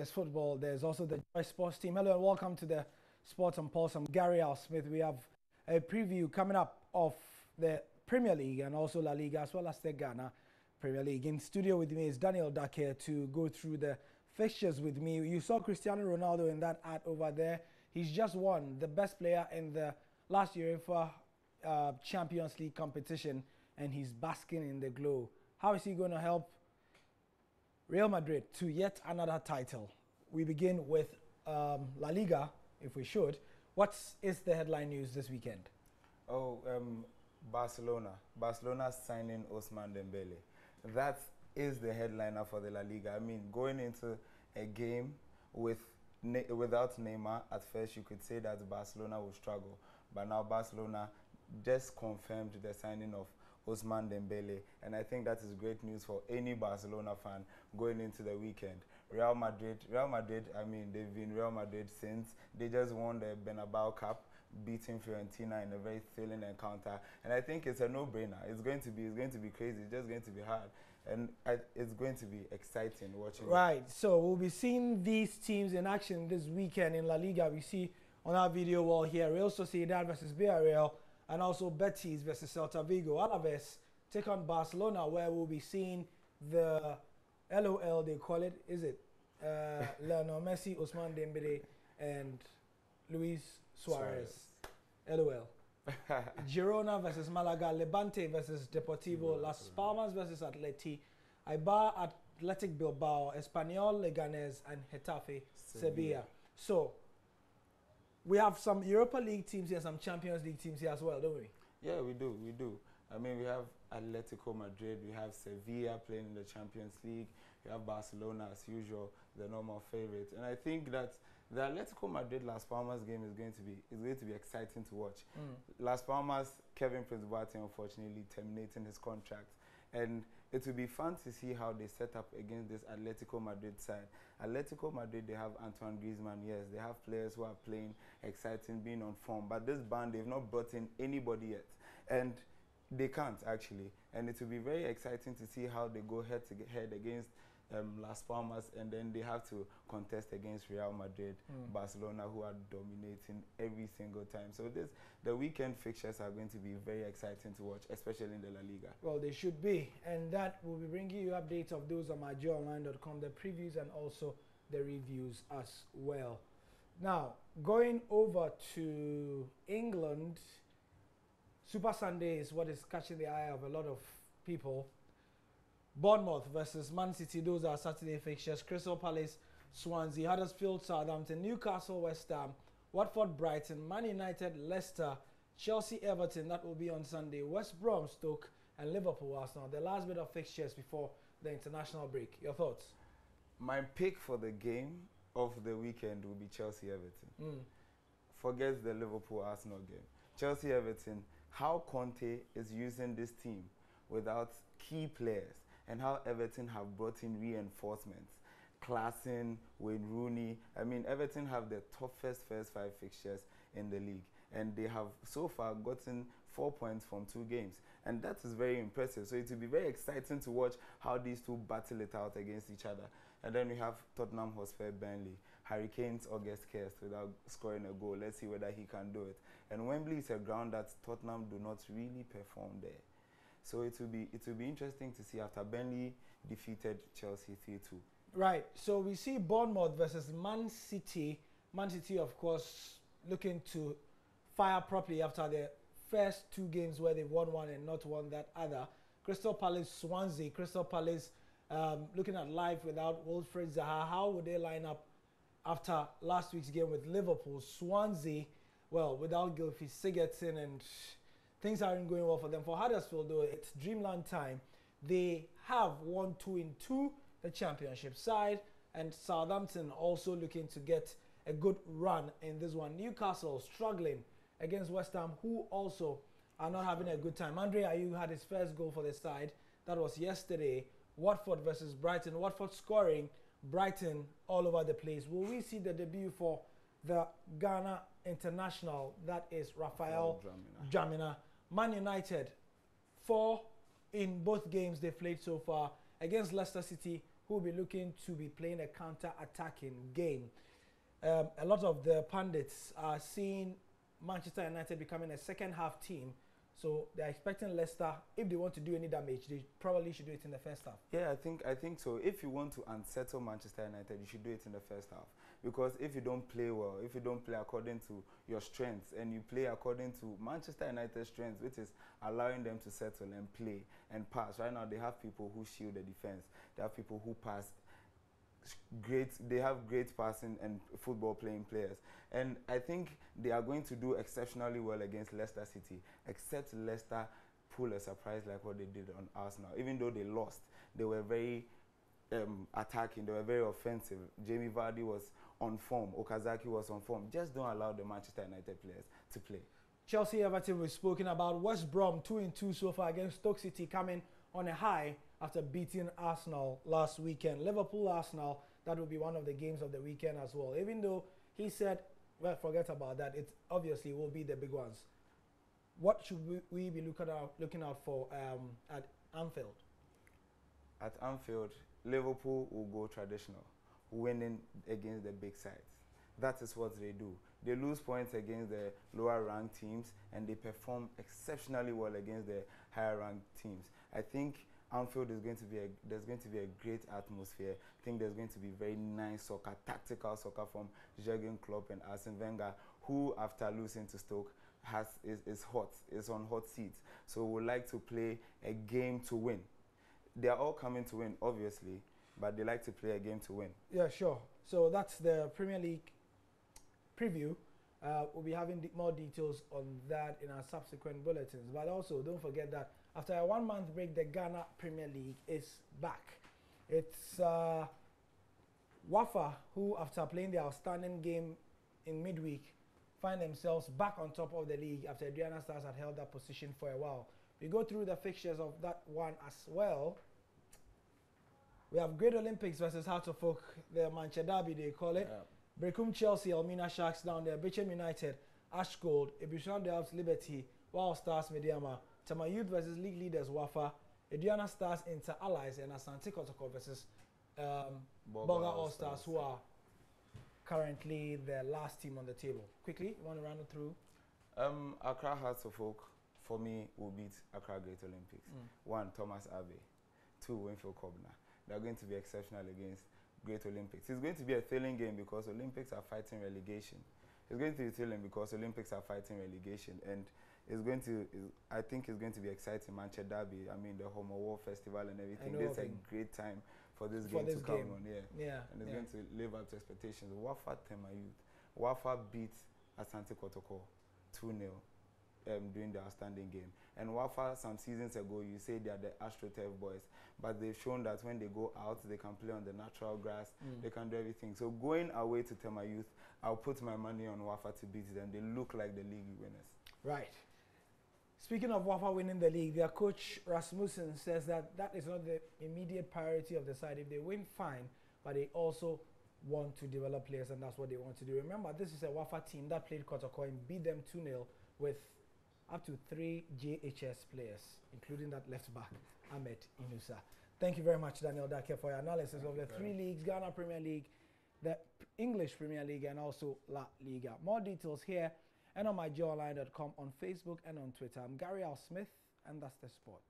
there's football, there's also the Joy Sports team. Hello and welcome to the Sports on Pulse. I'm Gary Al Smith. We have a preview coming up of the Premier League and also La Liga as well as the Ghana Premier League. In studio with me is Daniel Duck here to go through the fixtures with me. You saw Cristiano Ronaldo in that ad over there. He's just won the best player in the last UEFA Champions League competition and he's basking in the glow. How is he going to help Real Madrid to yet another title? We begin with La Liga, if we should. What is the headline news this weekend? Barcelona. Barcelona signing Ousmane Dembele. That is the headliner for the La Liga. I mean, going into a game without Neymar, at first you could say that Barcelona will struggle. But now Barcelona just confirmed the signing of Ousmane Dembele, and I think that is great news for any Barcelona fan going into the weekend. Real Madrid, I mean, they've been Real Madrid since. They just won the Bernabeu Cup, beating Fiorentina in a very thrilling encounter, and I think it's a no-brainer. It's going to be crazy. It's just going to be hard, and it's going to be exciting watching. Right. So we'll be seeing these teams in action this weekend in La Liga. We see on our video wall here Real Sociedad versus Villarreal, and also Betis versus Celta Vigo. Alaves take on Barcelona, where we'll be seeing the LOL, they call it, is it? Lionel Messi, Ousmane Dembele, and Luis Suarez. LOL. Girona versus Malaga, Levante versus Deportivo, Las Palmas versus Atleti, Eibar Athletic Bilbao, Espanyol, Leganés, and Getafe, Sevilla. So, we have some Europa League teams here, some Champions League teams here as well, don't we? Yeah, we do. I mean, we have Atletico Madrid, we have Sevilla playing in the Champions League, we have Barcelona as usual, the normal favorite. And I think that the Atletico Madrid Las Palmas game is going to be exciting to watch. Las Palmas, Kevin Prince Boateng unfortunately terminating his contract. And it will be fun to see how they set up against this Atletico Madrid side. Atletico Madrid, they have Antoine Griezmann, yes. They have players who are playing exciting, being on form. But this band, they've not brought in anybody yet. And they can't, actually. And it will be very exciting to see how they go head-to-head against Las Palmas, and then they have to contest against Real Madrid, Barcelona, who are dominating every single time. So the weekend fixtures are going to be very exciting to watch, especially in the La Liga. Well, they should be, and that will be bringing you updates of those on myjoyonline.com, the previews and also the reviews as well. Now, going over to England, Super Sunday is what is catching the eye of a lot of people. Bournemouth versus Man City, those are Saturday fixtures. Crystal Palace, Swansea, Huddersfield, Southampton, Newcastle, West Ham, Watford, Brighton, Man United, Leicester, Chelsea, Everton, that will be on Sunday, West Brom, Stoke, and Liverpool, Arsenal. The last bit of fixtures before the international break. Your thoughts? My pick for the game of the weekend will be Chelsea-Everton. Forget the Liverpool-Arsenal game. Chelsea-Everton, how Conte is using this team without key players, and how Everton have brought in reinforcements. Klassen, Wayne Rooney. I mean, Everton have the toughest first 5 fixtures in the league, and they have so far gotten 4 points from 2 games, and that is very impressive. So it will be very exciting to watch how these two battle it out against each other. And then we have Tottenham Hotspur, Burnley. Harry Kane's August Kerst without scoring a goal. Let's see whether he can do it. And Wembley is a ground that Tottenham do not really perform there. So it will be interesting to see after Burnley defeated Chelsea 3-2. Right. So we see Bournemouth versus Man City. Man City, of course, looking to fire properly after the first 2 games where they won one and not won that other. Crystal Palace, Swansea. Crystal Palace looking at life without Wilfried Zaha. How would they line up after last week's game with Liverpool? Swansea, well, without Gylfi Sigurdsson, and things aren't going well for them. For Huddersfield, though, it's dreamland time. They have won 2 in 2, the championship side, and Southampton also looking to get a good run in this one. Newcastle struggling against West Ham, who also are not having a good time. Andre Ayew had his first goal for the side. That was yesterday. Watford versus Brighton. Watford scoring, Brighton all over the place. Will we see the debut for the Ghana international? That is Raphael Jamina. Man United, 4 in both games they've played so far. Against Leicester City, who will be looking to be playing a counter-attacking game. A lot of the pundits are seeing Manchester United becoming a second-half team. So they're expecting Leicester, if they want to do any damage, they probably should do it in the first half. Yeah, I think so. If you want to unsettle Manchester United, you should do it in the first half. Because if you don't play well, if you don't play according to your strengths, and you play according to Manchester United's strengths, which is allowing them to settle and play and pass. Right now, they have people who shield the defense. They have people who pass they have great passing and football playing players, and I think they are going to do exceptionally well against Leicester City, except Leicester pull a surprise like what they did on Arsenal. Even though they lost, they were very attacking, they were very offensive. Jamie Vardy was on form, Okazaki was on form. Just don't allow the Manchester United players to play. Chelsea Everton, we've spoken about. West Brom 2-2 so far against Stoke City, coming on a high after beating Arsenal last weekend. Liverpool Arsenal, that will be one of the games of the weekend as well. Even though he said, well, forget about that, it obviously will be the big ones. What should we be looking out for at Anfield? At Anfield, Liverpool will go traditional, winning against the big sides. That is what they do. They lose points against the lower ranked teams, and they perform exceptionally well against the higher ranked teams. I think Anfield is going to be there's going to be a great atmosphere. I think there's going to be very nice soccer, tactical soccer from Jurgen Klopp and Arsene Wenger, who after losing to Stoke is on hot seats. So we would like to play a game to win. They are all coming to win, obviously, but they like to play a game to win. Yeah, sure. So that's the Premier League preview. We'll be having more details on that in our subsequent bulletins. But also, don't forget that after a 1 month break, the Ghana Premier League is back. It's Wafa, who after playing the outstanding game in midweek, find themselves back on top of the league after Adriana Stars had held that position for a while. We go through the fixtures of that one as well. We have Great Olympics versus Hearts of Oak, the Manchester Derby they call it. Yeah. Brecum Chelsea, Elmina Sharks down there, Bichem United, Ash Gold, Ebushan Delves Liberty, Wild Stars Mediama, Tema Youth versus League Leaders Wafa, Adriana Stars Inter Allies, and Asante Kotoko versus Boga All Stars, who are currently the last team on the table. Quickly, you want to run it through? Accra Hearts of Oak, for me, will beat Accra Great Olympics. 1, Thomas Abbey. 2, Winfield Kobna. They're going to be exceptional against Great Olympics. It's going to be a thrilling game because Olympics are fighting relegation. It's going to be thrilling because Olympics are fighting relegation, and it's going to. I think it's going to be exciting. Manchester Derby. I mean, the Homo War Festival and everything. It's a great time for this game to come on. Yeah. And it's going to live up to expectations. Wafa Tema Youth. Wafa beat Asante Kotoko 2-0. During the outstanding game. And Wafa, some seasons ago, you say they are the AstroTurf boys, but they've shown that when they go out, they can play on the natural grass, they can do everything. So going away to Tema Youth, I'll put my money on Wafa to beat them. They look like the league winners. Right. Speaking of Wafa winning the league, their coach Rasmussen says that is not the immediate priority of the side. If they win, fine, but they also want to develop players, and that's what they want to do. Remember, this is a Wafa team that played Kotoko and beat them 2-0 with up to 3 JHS players, including that left back, Ahmed Inusa. Thank you very much, Daniel Dake, for your analysis of the 3 leagues, Ghana Premier League, the English Premier League, and also La Liga. More details here and on myjoyonline.com, on Facebook and on Twitter. I'm Gary Al Smith, and that's the sport.